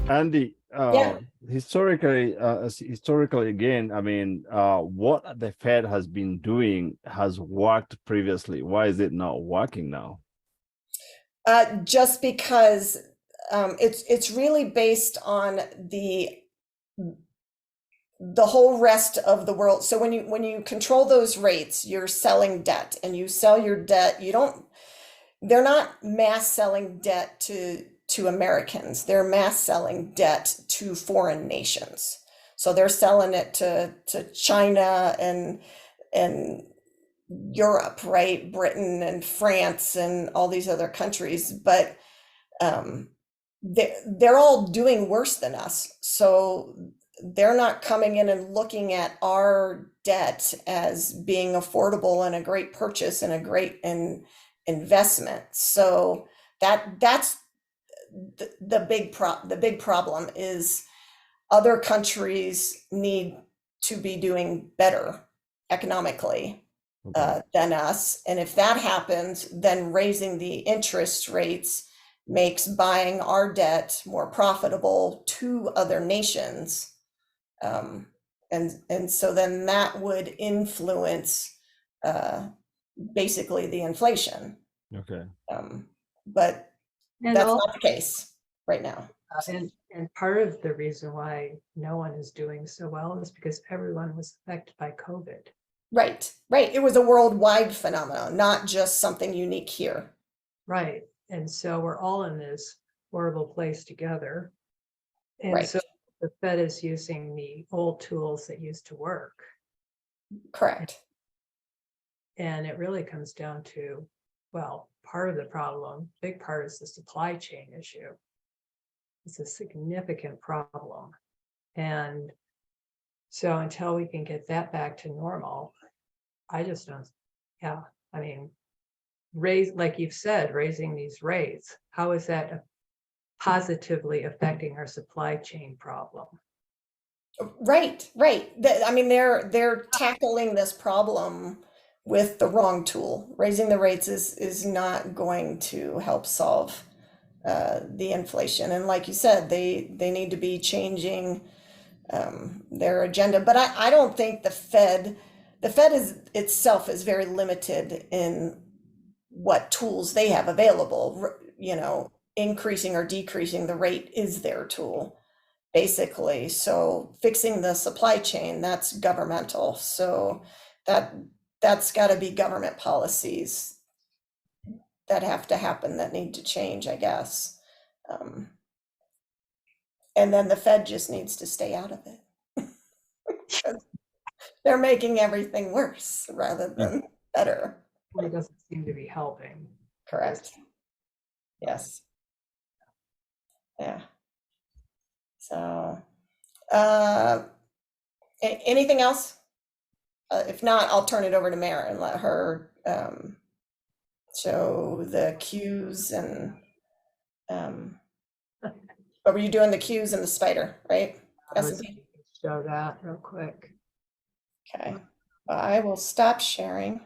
Andy, Yeah. historically again, I mean, what the Fed has been doing has worked previously. Why is it not working now? Just because it's really based on the whole rest of the world. So when you control those rates, you're selling debt, and you sell your debt. You don't. They're not mass selling debt to Americans. They're mass selling debt to foreign nations. So they're selling it to China and Europe, right? Britain and France and all these other countries. But um, they're all doing worse than us. So they're not coming in and looking at our debt as being affordable and a great purchase and a great investment. So that's the big problem is other countries need to be doing better economically Okay. than us. And if that happens, then raising the interest rates makes buying our debt more profitable to other nations. Um, and so then that would influence uh, basically the inflation. Okay. But And that's all, not the case right now. and part of the reason why no one is doing so well is because everyone was affected by COVID. Right, right. It was a worldwide phenomenon, not just something unique here. Right. And so we're all in this horrible place together. And Right, so the Fed is using the old tools that used to work. correct. And it really comes down to, well, part of the problem, big part is the supply chain issue. It's a significant problem. And so until we can get that back to normal, I just don't, yeah, I mean, like you've said, raising these rates, how is that positively affecting our supply chain problem? Right, right. I mean, they're tackling this problem with the wrong tool. Raising the rates is not going to help solve the inflation. And like you said, they need to be changing their agenda. But I don't think the Fed is itself is very limited in what tools they have available. You know, increasing or decreasing the rate is their tool, basically. So fixing the supply chain, that's governmental. So that that's got to be government policies that have to happen that need to change, I guess. Um, and then the Fed just needs to stay out of it. They're making everything worse rather than better. It doesn't seem to be helping. Correct. Yes. Yeah. So, uh, anything else? If not, I'll turn it over to Mara and let her show the cues and what were you doing? The cues and the spider, right? I was S&P. show that real quick. Okay. I will stop sharing.